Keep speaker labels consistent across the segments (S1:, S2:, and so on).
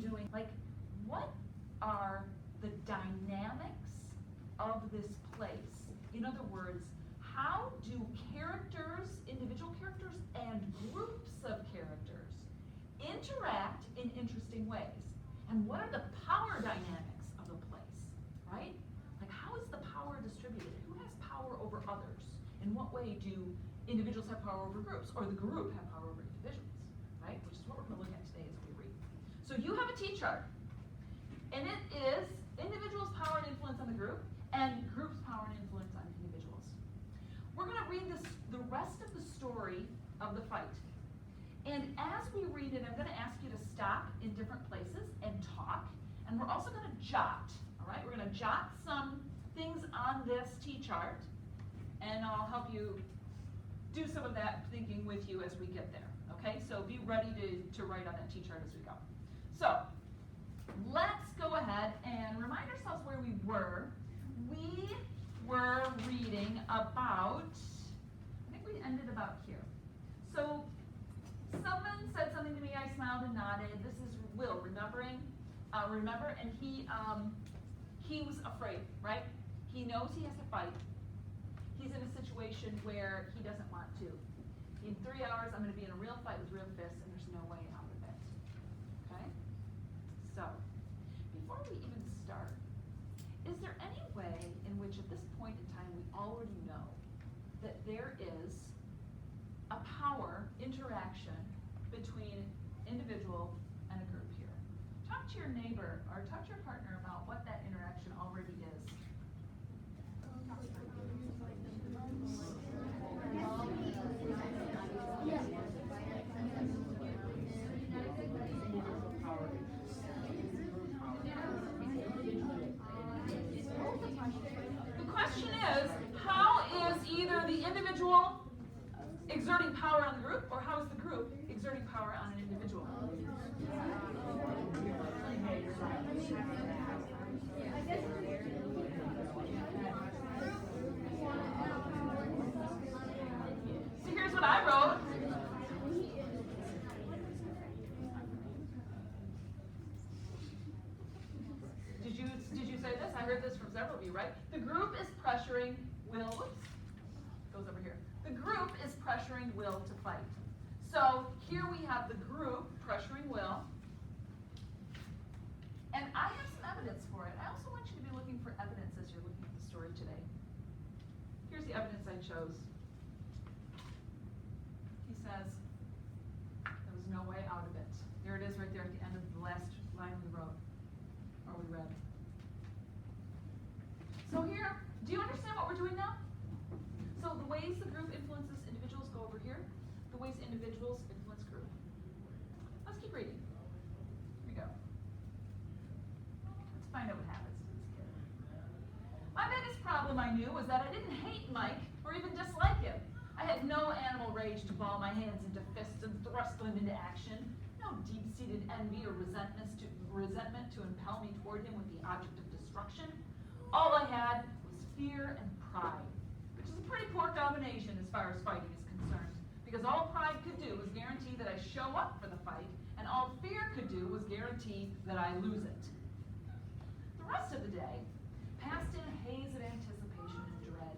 S1: doing? Like, what are the dynamics of this place? In other words, how do characters, individual characters, and groups of characters interact in interesting ways? And what are the power dynamics of the place, right? Like, how is the power distributed? Who has power over others? In what way do individuals have power over groups, or the group have power over individuals, right? Which is what we're going to look at today as we read. So you have a T-chart, and it is individuals' power and influence on the group, and groups' power and influence on individuals. We're going to read the rest of the story of the fight. And as we read it, I'm going to ask you to stop in different places and talk, and we're also going to jot, all right? We're going to jot some things on this T-chart, and I'll help you do some of that thinking with you as we get there, okay? So be ready to write on that T-chart as we go. So let's go ahead and remind ourselves where we were. We were reading about, I think we ended about here. So someone said something to me, I smiled and nodded. This is Will, remember, and he was afraid, right? He knows he has to fight. He's in a situation where he doesn't want to. In 3 hours, I'm going to be in a real fight with real fists, and there's no way out of it. Okay? So, before we even start, is there any way in which at this point in time we already know that there is a power interaction between individual and a group here? Talk to your neighbor or talk to your partner about what that interaction already is. The question is, how is either the individual exerting power on the group, or how is the group exerting power on an individual? So here's what I wrote. Did you say this? I heard this from several of you, right? The group is pressuring Will. Whoops. Goes over here. The group is pressuring Will to fight. So here we have the group pressuring Will. And I have some evidence for it. I also want you to be looking for evidence as you're looking at the story today. Here's the evidence I chose. He says, there was no way out of it. There it is right there at the end of the last line we wrote, or we read. So here, do you understand what we're doing now? So the ways the group influences individuals go over here. The ways individuals influence group. Let's keep reading. Here we go. Let's find out what happens to this kid. My biggest problem, I knew, was that I didn't hate Mike or even dislike him. I had no animal rage to ball my hands into fists and thrust them into action. No deep-seated envy or resentment to impel me toward him with the object of destruction. All I had was fear and pride, which is a pretty poor combination as far as fighting is concerned, because all pride could do was guarantee that I show up for the fight, and all fear could do was guarantee that I lose it. The rest of the day passed in a haze of anticipation and dread.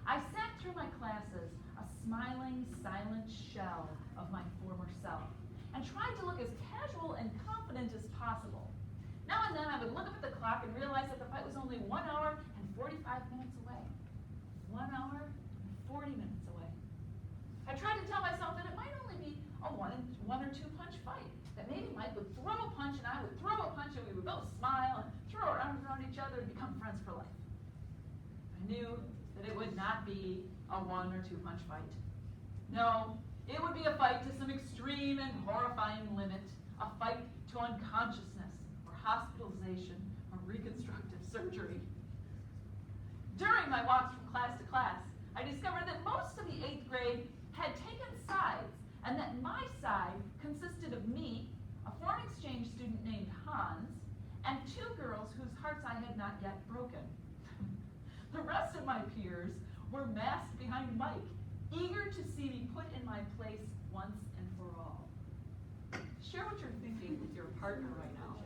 S1: I sat through my classes, a smiling, silent shell of my former self, and tried to look as casual and confident as possible. Now and then I would look up at the clock and realize that the fight was only 1 hour and 45 minutes away. 1 hour and 40 minutes away. I tried to tell myself that it might only be a one or two punch fight. That maybe Mike would throw a punch and I would throw a punch and we would both smile and throw our arms around each other and become friends for life. I knew that it would not be a 1 or 2 punch fight. No, it would be a fight to some extreme and horrifying limit. A fight to unconsciousness or hospitalization or reconstructive surgery. During my walks from class to class, I discovered that most of the 8th grade had taken sides, and that my side consisted of me, a foreign exchange student named Hans, and 2 girls whose hearts I had not yet broken. The rest of my peers were massed behind Mike, eager to see me put in my place once and for all. Share what you're thinking with your partner right now.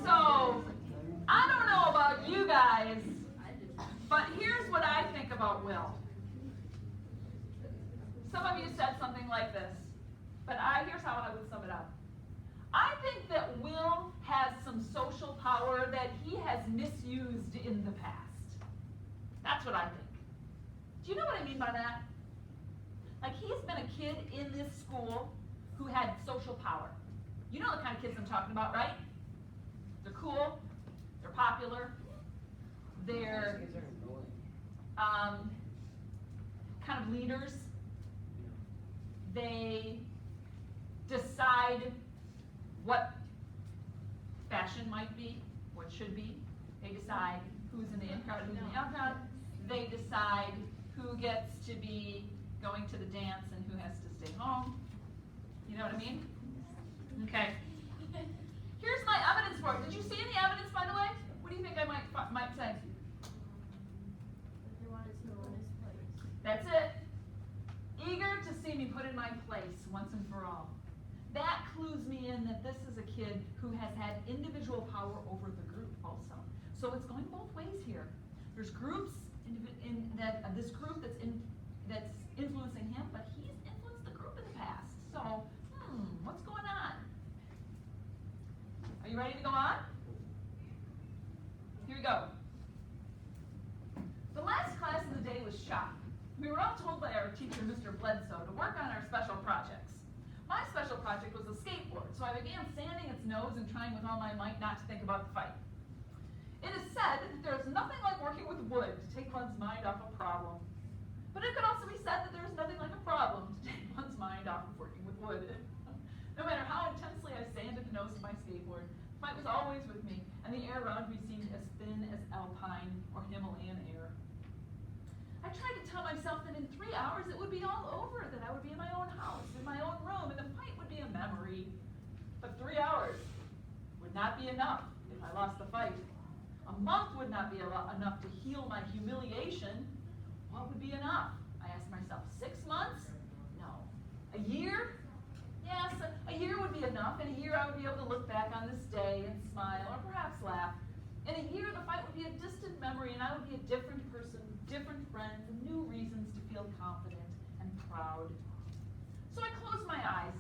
S1: So, I don't know about you guys, but here's what I think about Will. Some of you said something like this, but here's how I would sum it up. I think that Will has some social power that he has misused in the past. That's what I think. Do you know what I mean by that? Like, he's been a kid in this school who had social power. You know the kind of kids I'm talking about, right? They're cool, they're popular, they're kind of leaders. They decide what fashion might be, what should be. They decide who's in the in crowd, who's in the out crowd. They decide who gets to be going to the dance and who has to stay home. You know what I mean? Okay. Here's my evidence for it. Did you see any evidence, by the way? What do you think I might say?
S2: They wanted to know his place.
S1: That's it. Eager to see me put in my place once and for all. That clues me in that this is a kid who has had individual power over the group also. So it's going both ways here. There's groups in that this group that's influencing him, but he's influenced the group in the past. So, what's going on? Are you ready to go on? Here we go. The last class of the day was shop. We were all told by our teacher, Mr. Bledsoe, to work on our special projects. My special project was a skateboard, so I began sanding its nose and trying with all my might not to think about the fight. It is said that there is nothing like working with wood to take one's mind off a problem. But it could also be said that there is nothing like a problem to take one's mind off of working with wood. No matter how intensely I sanded the nose of my skateboard, the fight was always with me, and the air around me seemed as thin as alpine or Himalayan air. I tried to tell myself that in 3 hours it would be all over, that I would be in my own house, in my own room, and the fight would be a memory. But 3 hours would not be enough if I lost the fight. A month would not be enough to heal my humiliation. What would be enough? I asked myself. 6 months? No. A year? Yes, a year would be enough. In a year I would be able to look back on this day and smile, or perhaps laugh. In a year the fight would be a distant memory, and I would be a different person, different friends, and new reasons to feel confident and proud. So I closed my eyes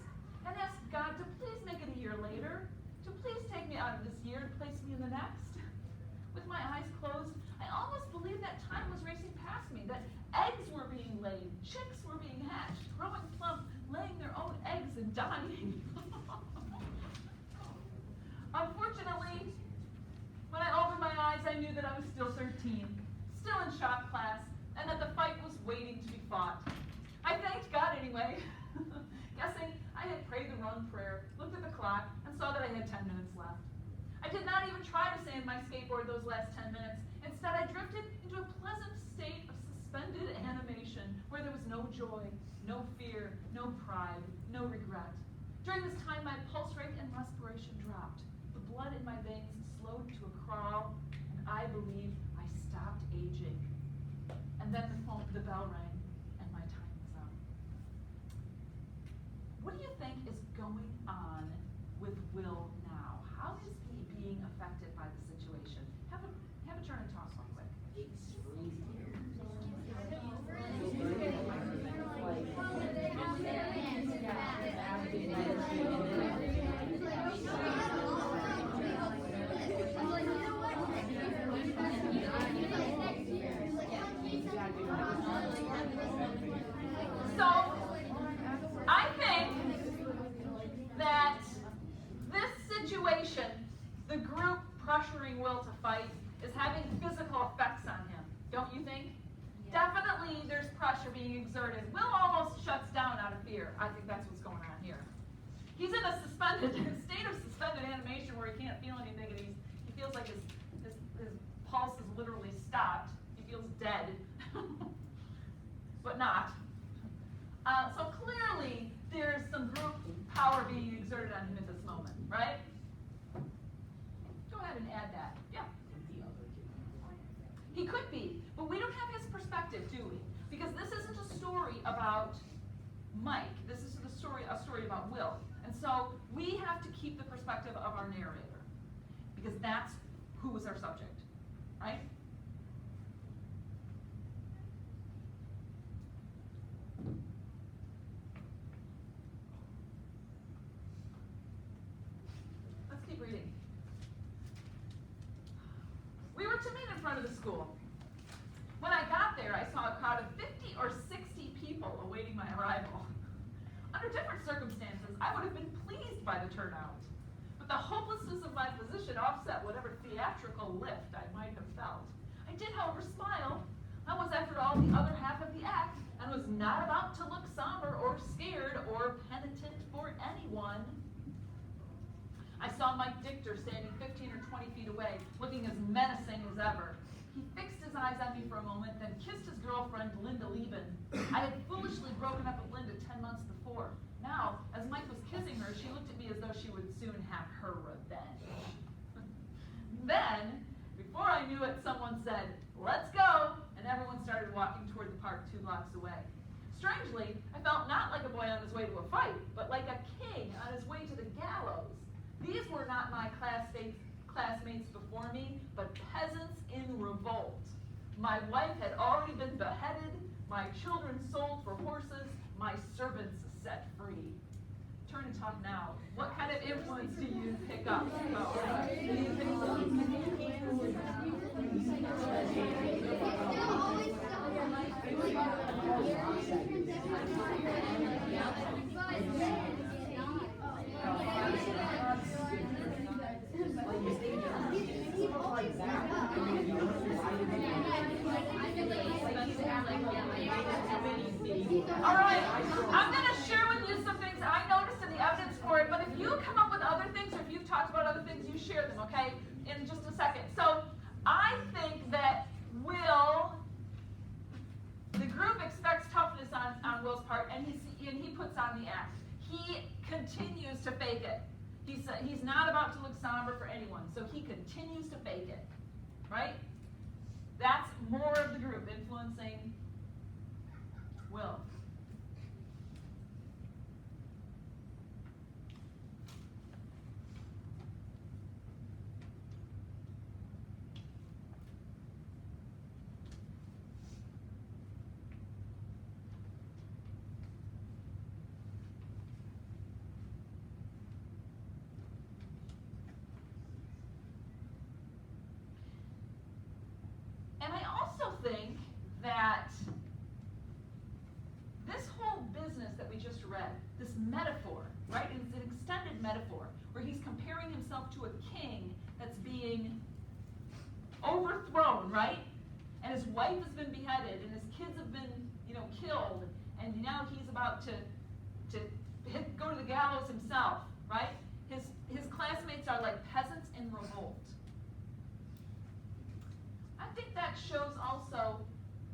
S1: and asked God to please make it a year later, to please take me out of this year and place me in the next. With my eyes closed, I almost believed that time was racing past me, that eggs were being laid, chicks were being hatched, growing plump, laying their own eggs and dying. Unfortunately, when I opened my eyes, I knew that I was still 13, still in shop class, and that the fight was waiting to be fought. I thanked God anyway, guessing I had prayed the wrong prayer, looked at the clock, and saw that I had 10 minutes left. I did not even try to sand my skateboard those last 10 minutes. Instead, I drifted into a pleasant state of suspended animation where there was no joy, no fear, no pride, no regret. During this time, my pulse rate and respiration dropped. The blood in my veins slowed to a crawl, and I believe I stopped aging. And then the bell rang, and my time was up. What do you think is going on with Will now? How is he being affected by the situation? Have a turn and toss real quick. So, I think that this situation, the group pressuring Will to fight, is having physical effects on him. Don't you think? Yeah. Definitely there's pressure being exerted. Will almost shuts down out of fear. I think that's what's going on here. He's in a state of suspended animation where he can't feel anything, and he feels like his pulse is literally stopped. He feels dead, but not. So clearly, there's some group power being exerted on him at this moment, right? Go ahead and add that. Yeah. He could be, but we don't have his perspective, do we? Because this isn't a story about Mike. This is a story about Will. And so we have to keep the perspective of our narrator, because that's who is our subject, right? Let's keep reading. We were to meet in front of the school. When I got there, I saw a crowd of 50 or 60 people awaiting my arrival. Under different circumstances, I would have been pleased by the turnout. But the hopelessness of my position offset whatever theatrical lift I might have felt. I did, however, smile. I was, after all, the other half of the act, and was not about to look somber or scared or penitent for anyone. I saw Mike Dichter standing 15 or 20 feet away, looking as menacing as ever. He fixed his eyes on me for a moment, then kissed his girlfriend, Linda Lieben. I had foolishly broken up with Linda 10 months before. Now, as Mike was kissing her, she looked at me as though she would soon have her revenge. Then, before I knew it, someone said, "Let's go," and everyone started walking toward the park 2 blocks away. Strangely, I felt not like a boy on his way to a fight, but like a king on his way to the gallows. These were not my classmates before me, but peasants in revolt. My wife had already been beheaded, my children sold for horses, my servants set free. Turn and talk now. What kind of influence do you pick up? All right, I'm going to share with you some things I noticed in the evidence for it, but if you come up with other things, or if you've talked about other things, you share them, okay, in just a second. So I think that the group expects toughness on Will's part, and he puts on the act. He continues to fake it. He's not about to look somber for anyone, so he continues to fake it, right? That's more of the group influencing Will. And I also think that this whole business that we just read, this metaphor, right? It's an extended metaphor where he's comparing himself to a king that's being overthrown, right? And his wife has been beheaded, and his kids have been, killed, and now he's about to go to the gallows himself, right? His classmates are like peasants in revolt. I think that shows also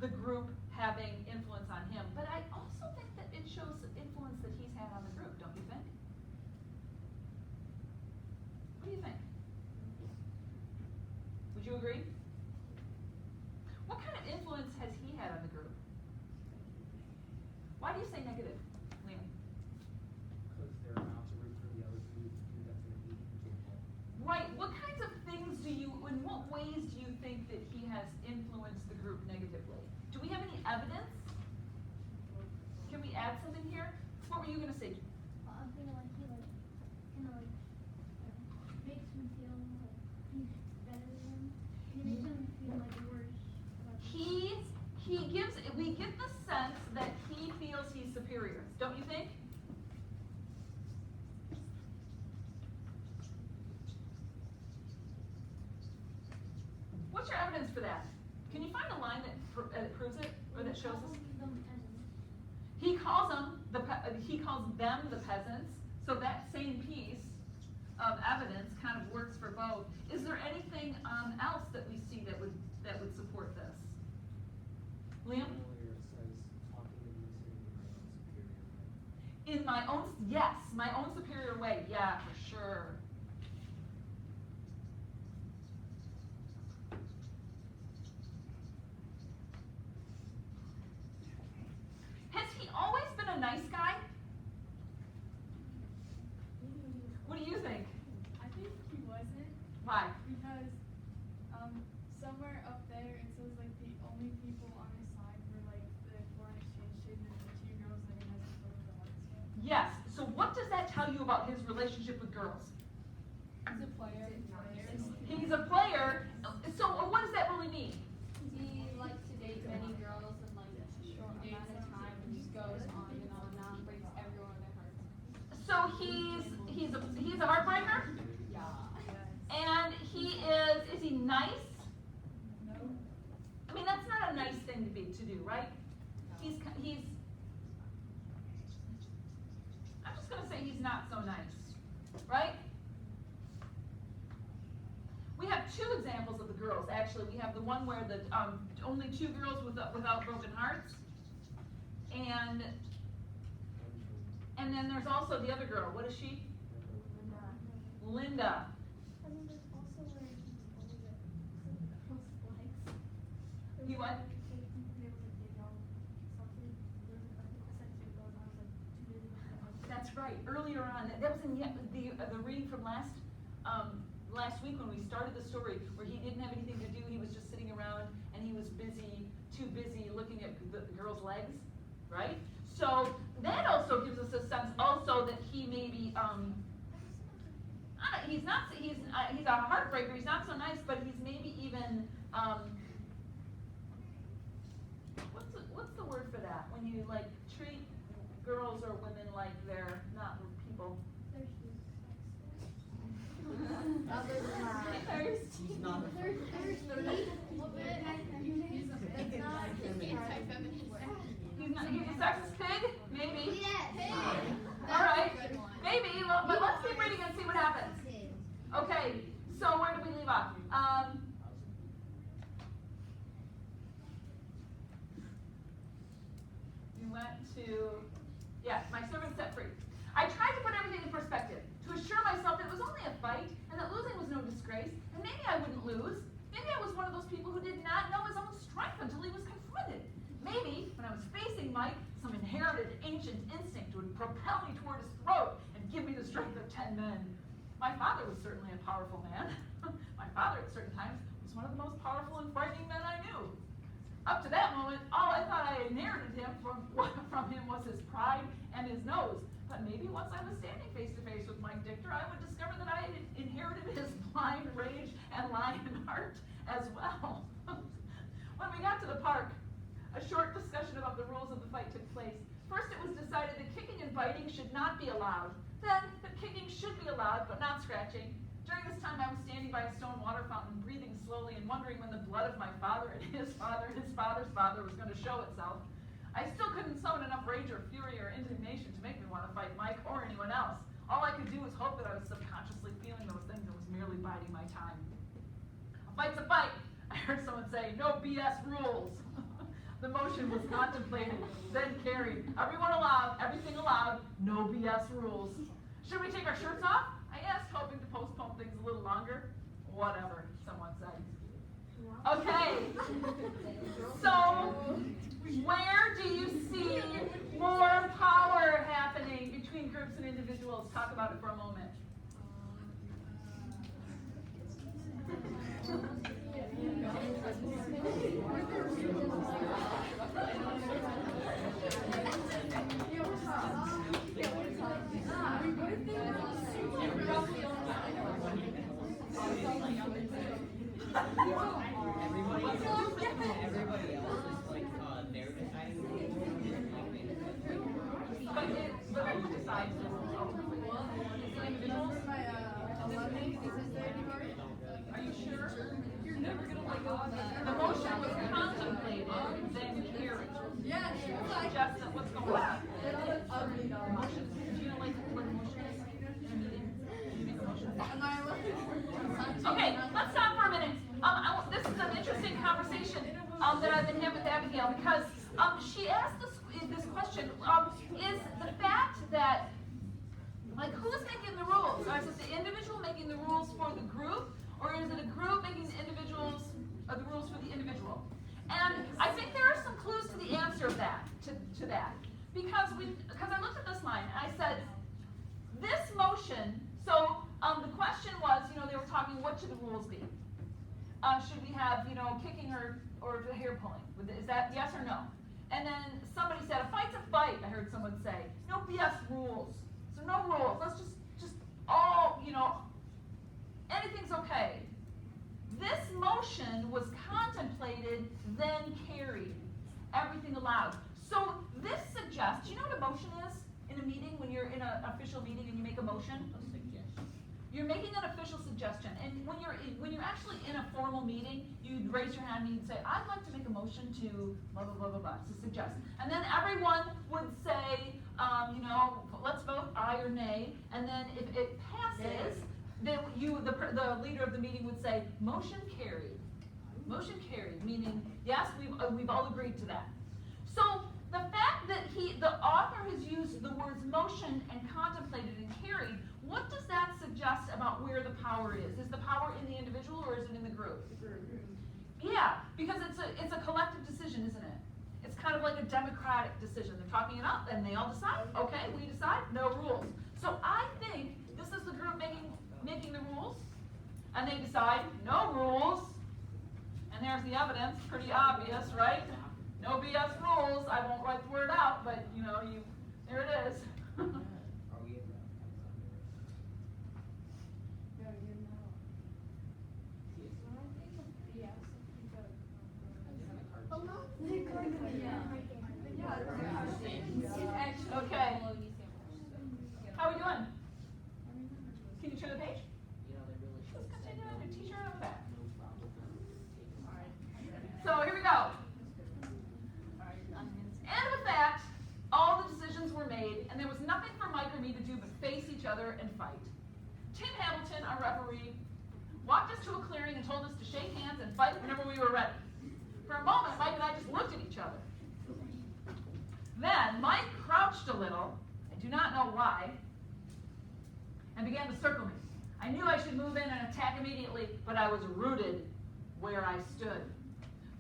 S1: the group having influence on him, but I also think that it shows the influence that he's had on the group, don't you think? What do you think? Would you agree? What kind of influence has he had on the group? Why do you say negative, Liam?
S2: Because they're about to root for the other dude that's going to beat him.
S1: Right. What kinds of things in what ways do you think that he has influenced the group negatively? Do we have any evidence? Can we add something here? What were you going to say?
S3: I feel like he makes him feel like he's better than him. He makes him feel like worse.
S1: We get the sense that he feels he's superior, don't you think? What's your evidence for that? Can you find a line that proves it, or that shows us? He calls them the peasants. So that same piece of evidence kind of works for both. Is there anything else that we see that would support this? Liam?
S2: Earlier it says talking and listening to your own superior.
S1: In my own, yes, my own superior way, yeah, for sure. Has he always been a nice guy? What do you think?
S4: I think he wasn't,
S1: Why?
S4: because somewhere up there it says like the only people on his side were like the foreign exchange student and the two girls that he has to play with the heart stuff.
S1: Yes, so what does that tell you about his relationship with girls?
S4: He's a player.
S1: He's a player, so what does that really mean?
S5: He likes to date many girls in like a short amount of time and just goes on and on, breaks everyone their hearts.
S1: So he's a heartbreaker?
S5: Yeah.
S1: And is he nice?
S4: No.
S1: I mean, that's not a nice thing to do, right? He's, I'm just gonna say he's not so nice, right? We have two examples of the girls, actually. We have the one where the, only two girls without broken hearts. And then there's also the other girl, what is she? Linda.
S3: And then there's also where he always posts likes.
S1: He what? That's right. Earlier on, that was in the reading from last week when we started the story, where he didn't have anything to do. He was just sitting around and he was too busy looking at the girl's legs, right? So that also gives us a sense also that he maybe he's a heartbreaker. He's not so nice, but he's maybe even what's the word for that when you like treat girls or women like they're not people?
S5: Thirsty.
S6: He's not
S1: He's a sexist pig? Maybe.
S3: Yes.
S1: All right. Maybe. Well, but let's keep reading and see what happens. Okay. So where did we leave off? We went to, yes, my servant set free. I tried to put everything in perspective, to assure myself that it was only a fight, and that losing was no disgrace, and maybe I wouldn't lose. Maybe I was one of those people who did not know his own strength until he was confronted. Maybe, when I was facing Mike, some inherited ancient instinct would propel me toward his throat and give me the strength of 10 men. My father was certainly a powerful man. My father, at certain times, was one of the most powerful and frightening men I knew. Up to that moment, all I thought I inherited from him was his pride and his nose. But maybe once I was standing face to face with Mike Dichter, I would discover that I had inherited his blind rage and lion heart as well. When we got to the park, a short discussion about the rules of the fight took place. First, it was decided that kicking and biting should not be allowed. Then, that kicking should be allowed, but not scratching. During this time, I was standing by a stone water fountain, breathing slowly and wondering when the blood of my father and his father's father was going to show itself. I still couldn't summon enough rage or fury or indignation to make me want to fight Mike or anyone else. All I could do was hope that I was subconsciously feeling those things and was merely biding my time. A fight's a fight, I heard someone say. No BS rules. The motion was contemplated, then carried. Everything allowed, no BS rules. Should we take our shirts off? I asked, hoping to postpone things a little longer. Whatever, someone said. Okay, so where do you see more power happening between groups and individuals? Talk about it for a moment.
S6: Everybody else is like they're deciding.
S1: But who decides this ultimately? Is it individuals? Are you sure?
S4: You're never gonna let go of that.
S1: The motion was contemplated, then carried.
S4: Yeah,
S1: Justin, what's going on? Motion, do you know like what a motion is in a meeting? Do you make a motion? Okay, let's stop for a minute. This is an interesting conversation that I've been having with Abigail because she asked this question, is the fact that, like, who's making the rules? Or is it the individual making the rules for the group, or is it a group making the rules for the individual? And I think there are some clues to the answer of that, to that. Because I looked at this line and I said, this motion, so the question was, they were talking, what should the rules be? Should we have, kicking or hair pulling? Is that yes or no? And then somebody said, a fight's a fight, I heard someone say. No BS rules. So no rules. Let's just all, anything's okay. This motion was contemplated, then carried. Everything allowed. So this suggests, you know what a motion is in a meeting, when you're in an official meeting and you make a motion?
S6: A suggestion.
S1: You're making an official suggestion. And when you're actually in a formal meeting, you'd raise your hand and you'd say, I'd like to make a motion to blah, blah, blah, blah, blah, to suggest. And then everyone would say, let's vote aye or nay. And then if it passes, then the leader of the meeting would say, motion carried. Motion carried, meaning, yes, we've all agreed to that. So the fact that the author has used the words motion and contemplated and carried, what does that suggest about where the power is? Is the power in the individual or is it in the group? Yeah, because it's a collective decision, isn't it? It's kind of like a democratic decision. They're talking it up and they all decide. Okay, we decide, no rules. So I think this is the group making the rules, and they decide no rules. And there's the evidence, pretty obvious, right? No BS rules. I won't write the word out, but there it is.
S6: Are we in the?
S4: Yeah, you know.
S6: Yes.
S4: When I think of BS, I think of.
S3: Oh, no. They're going to be right there.
S5: It's actually
S1: Okay.
S5: bologna sandwich.
S1: How are we doing? Can you turn the page?
S6: They really should
S1: Let's
S6: say
S1: continue on
S6: no.
S1: your t-shirt on the back.
S6: No problem.
S1: So here we go. And with that, all the decisions were made, and there was nothing for Mike or me to do but face each other and fight. Tim Hamilton, our referee, walked us to a clearing and told us to shake hands and fight whenever we were ready. For a moment, Mike and I just looked at each other. Then Mike crouched a little, I do not know why, and began to circle me. I knew I should move in and attack immediately, but I was rooted where I stood.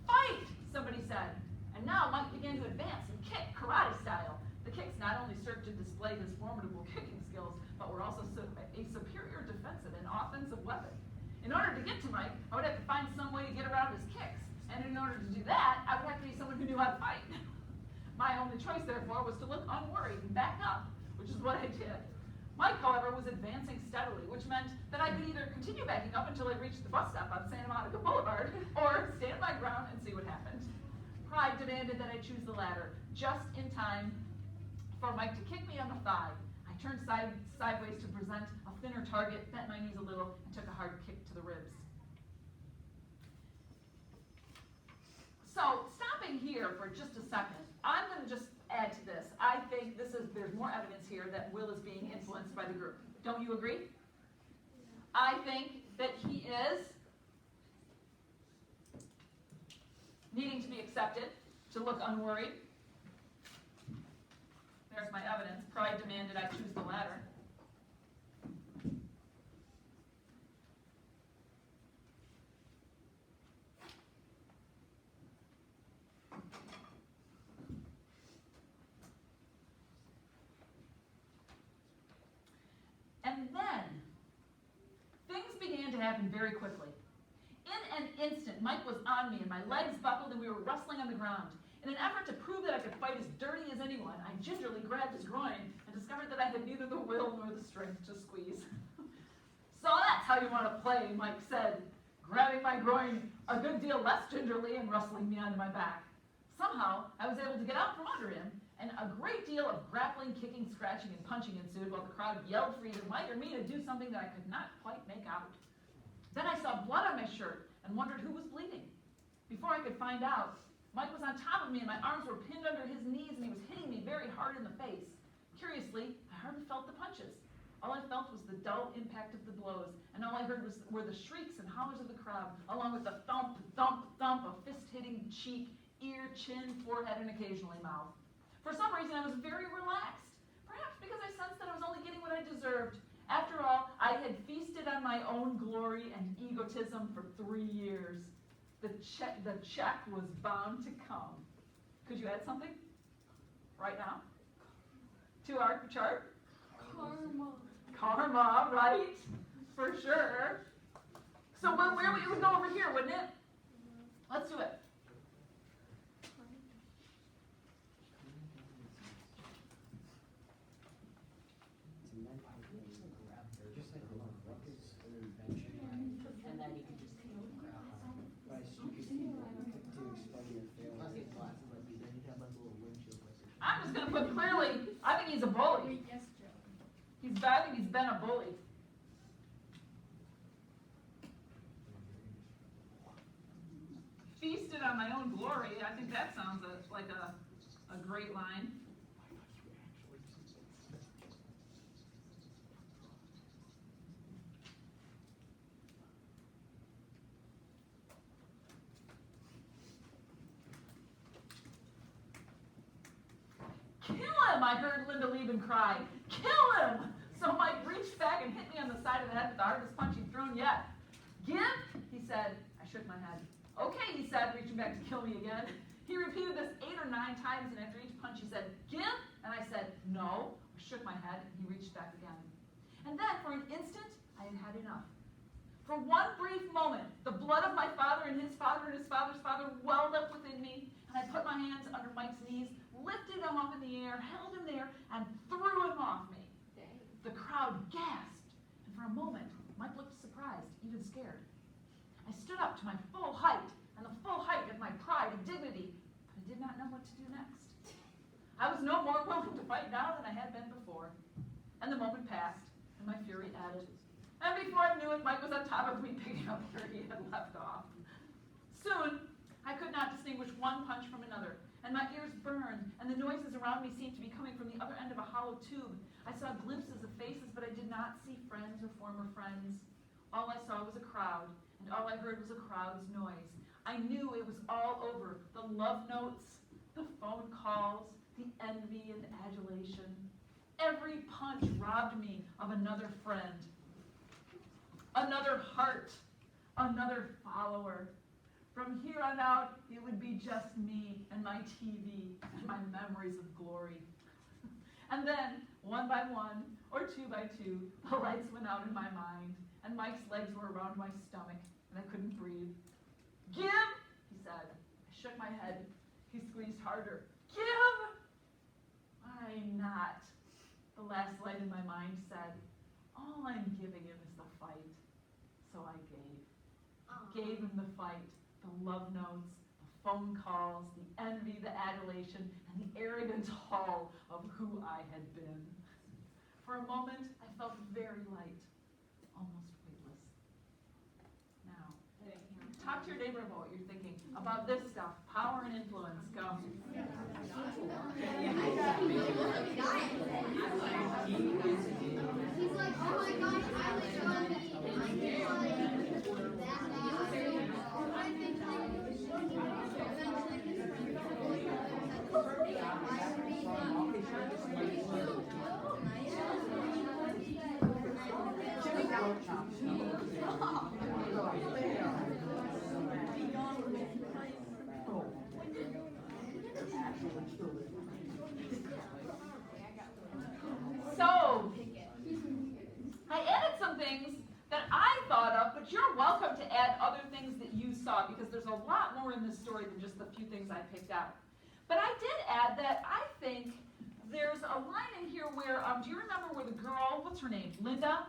S1: Fight, somebody said. And now Mike began to advance and kick, karate style. The kicks not only served to display his formidable kicking skills, but were also a superior defensive and offensive weapon. In order to get to Mike, I would have to find some way to get around his kicks. And in order to do that, I would have to be someone who knew how to fight. My only choice, therefore, was to look unworried and back up, which is what I did. Mike, however, was advancing steadily, which meant that I could either continue backing up until I reached the bus stop on Santa Monica Boulevard, or stand my ground and see what happened. Pride demanded that I choose the latter, just in time for Mike to kick me on the thigh. I turned sideways to present a thinner target, bent my knees a little, and took a hard kick to the ribs. So, stopping here for just a second, I'm going to just add to this. I think there's more evidence here that Will is being influenced by the group. Don't you agree? I think that he is needing to be accepted, to look unworried. There's my evidence. Pride demanded I choose the latter. And then, things began to happen very quickly. In an instant, Mike was on me and my legs buckled and we were wrestling on the ground. In an effort to prove that I could fight as dirty as anyone, I gingerly grabbed his groin and discovered that I had neither the will nor the strength to squeeze. So that's how you want to play, Mike said, grabbing my groin a good deal less gingerly and wrestling me onto my back. Somehow, I was able to get out from under him, and a great deal of grappling, kicking, scratching, and punching ensued while the crowd yelled for either Mike or me to do something that I could not quite make out. Then I saw blood on my shirt and wondered who was bleeding. Before I could find out, Mike was on top of me and my arms were pinned under his knees and he was hitting me very hard in the face. Curiously, I hardly felt the punches. All I felt was the dull impact of the blows, and all I heard were the shrieks and hollers of the crowd, along with the thump, thump, thump of fist-hitting cheek, ear, chin, forehead, and occasionally mouth. For some reason, I was very relaxed. Perhaps because I my own glory and egotism for 3 years. The check was bound to come. Could you add something? Right now? To our chart?
S5: Karma.
S1: Karma, right? For sure. So where we would go over here, wouldn't it? Let's do it.
S6: Just like the records and invention, and then you can just take the crap out.
S7: By stupid people to explain their
S6: Plus
S7: failures.
S6: his glasses, like, then you'd have like a little windshield.
S1: I'm just going to put clearly, I think he's a bully.
S4: Wait, yes, Joe.
S1: I think he's been a bully. Feasted on my own glory. I think that sounds like a great line. Kill him, I heard Linda Lieben cry. Kill him! So Mike reached back and hit me on the side of the head with the hardest punch he'd thrown yet. Give, he said. I shook my head. Okay, he said, reaching back to kill me again. He repeated this 8 or 9 times, and after each punch he said, give, and I said, no. I shook my head, and he reached back again. And then, for an instant, I had had enough. For one brief moment, the blood of my father and his father's father welled up within me, and I put my hands under Mike's knees, lifted him up in the air, held him there, and threw him off me.
S5: Dang.
S1: The crowd gasped, and for a moment, Mike looked surprised, even scared. I stood up to my full height, and the full height of my pride and dignity, but I did not know what to do next. I was no more willing to fight now than I had been before. And the moment passed, and my fury added. And before I knew it, Mike was on top of me, picking up where he had left off. Soon, I could not distinguish one punch from another, and my ears burned, and the noises around me seemed to be coming from the other end of a hollow tube. I saw glimpses of faces, but I did not see friends or former friends. All I saw was a crowd, and all I heard was a crowd's noise. I knew it was all over. The love notes, the phone calls, the envy and adulation. Every punch robbed me of another friend, another heart, another follower. From here on out, it would be just me and my TV and my memories of glory. And then, one by one, or two by two, the lights went out in my mind, and Mike's legs were around my stomach, and I couldn't breathe. Give, he said. I shook my head. He squeezed harder. Give! Why not? The last light in my mind said, all I'm giving him is the fight. So I gave. Gave him the fight, the love notes, the phone calls, the envy, the adulation, and the arrogant hull of who I had been. For a moment, I felt very light, almost weightless. Now, talk to your neighbor about what you're thinking about this stuff, power and influence. Go.
S3: He's like, oh my gosh, I was on the
S1: So, I added some things that I thought of, but you're welcome to add other things that you saw because there's a lot more in this story than just the few things I picked out. But I did add that I think there's a line in here where, do you remember where the girl, what's her name, Linda?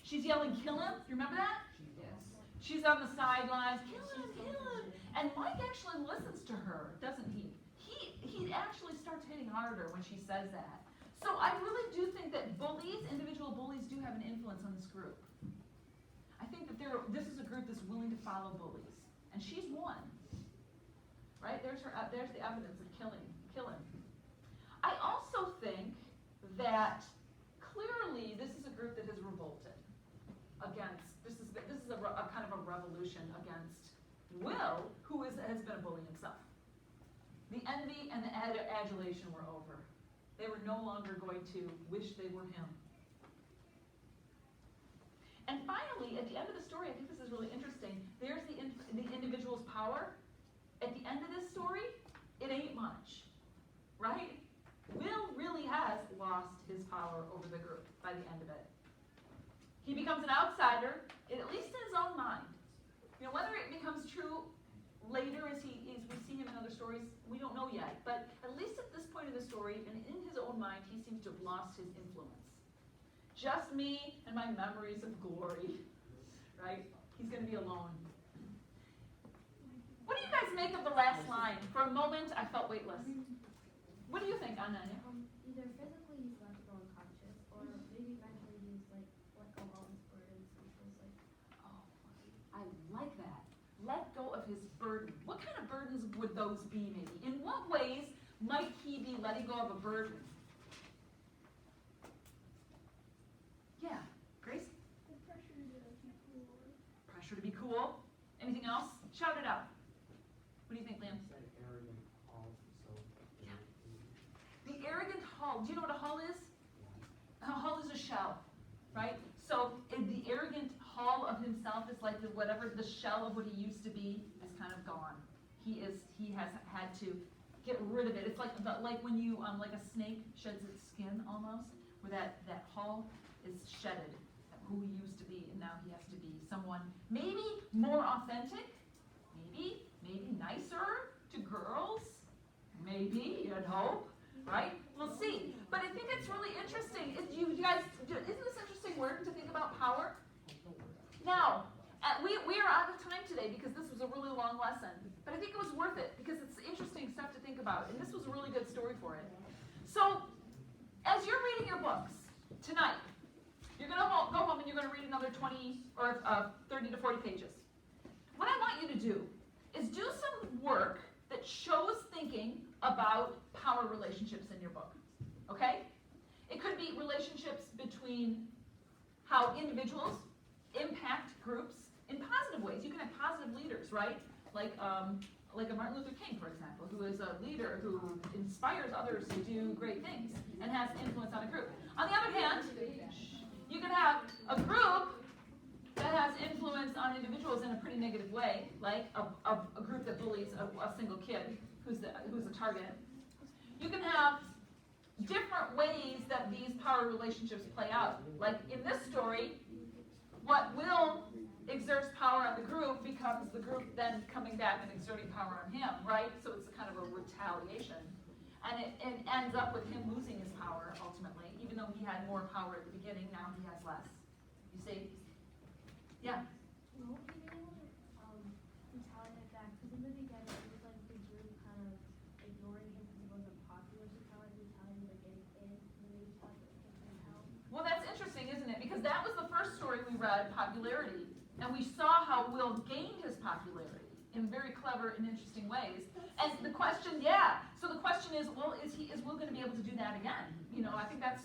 S1: She's yelling, kill him, you remember that?
S6: Yes.
S1: She's on the sidelines, kill him, kill him. And Mike actually listens to her, doesn't he? He actually starts hitting harder when she says that. So I really do think that bullies, individual bullies, do have an influence on this group. I think that this is a group that's willing to follow bullies. And she's one. Right? There's the evidence of killing. I also think that clearly this is a group that has revolted against, this is a kind of a revolution against Will, who has been a bully himself. The envy and the adulation were over. They were no longer going to wish they were him. And finally, at the end of the story, I think this is really interesting, there's the individual's power. At the end of this story, it ain't much, right? Will really has lost his power over the group by the end of it. He becomes an outsider, at least in his own mind. You know, whether it becomes true later as we see him in other stories, we don't know yet. But at least at this point in the story, and in his own mind, he seems to have lost his influence. Just me and my memories of glory, right? He's going to be alone. What do you guys make of the last line? For a moment, I felt weightless. What do you think, Ananya?
S3: Either physically he's left to go unconscious, or maybe eventually he's like let go of all his burdens and feels like.
S1: Oh, I like that. Let go of his burden. What kind of burdens would those be, maybe? In what ways might he be letting go of a burden? Yeah, Grace?
S3: The pressure to be cool.
S1: Pressure to be cool. Anything else? Shout it out. What do you think, Liam?
S2: Said arrogant hall, so.
S1: Yeah. The arrogant hull. Do you know what a hull is? A hull is a shell, right? So the arrogant hull of himself is like whatever the shell of what he used to be is kind of gone. He has had to get rid of it. It's like when you like a snake sheds its skin almost, where that hull is shedded, who he used to be, and now he has to be someone maybe more authentic, maybe nicer to girls, maybe, you'd hope, right? We'll see. But I think it's really interesting. You guys, isn't this interesting word to think about power? Now, we are out of time today because this was a really long lesson, but I think it was worth it because it's interesting stuff to think about, and this was a really good story for it. So, as you're reading your books tonight, you're going to go home and you're going to read another 20 or 30 to 40 pages. What I want you to do is do some work that shows thinking about power relationships in your book, okay? It could be relationships between how individuals impact groups in positive ways. You can have positive leaders, right? Like a Martin Luther King, for example, who is a leader who inspires others to do great things and has influence on a group. On the other hand, you can have a group that has influence on individuals in a pretty negative way, like a group that bullies a single kid who's a target. You can have different ways that these power relationships play out. Like in this story, what Will exerts power on the group becomes the group then coming back and exerting power on him, right? So it's a kind of a retaliation. And it ends up with him losing his power ultimately. Even though he had more power at the beginning, now he has less. You see? Yeah.
S3: Will he be able to retaliate back? Because in the beginning, it was like the group kind of ignoring him because he wasn't popular. So kind of like retaliating by getting in, and then they retaliate by getting out.
S1: Well, that's interesting, isn't it? Because that was the first story we read, popularity. And we saw how Will gained his popularity in very clever and interesting ways. And the question, so the question is, well, is Will going to be able to do that again? You know, I think that's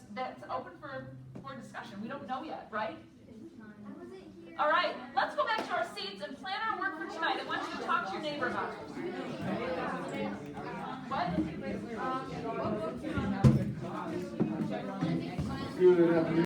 S1: open for discussion. We don't know yet, right?
S3: I wasn't here.
S1: All right, let's go back to our seats and plan our work for tonight. I want you to talk to your neighbor about it. What?
S8: Good afternoon.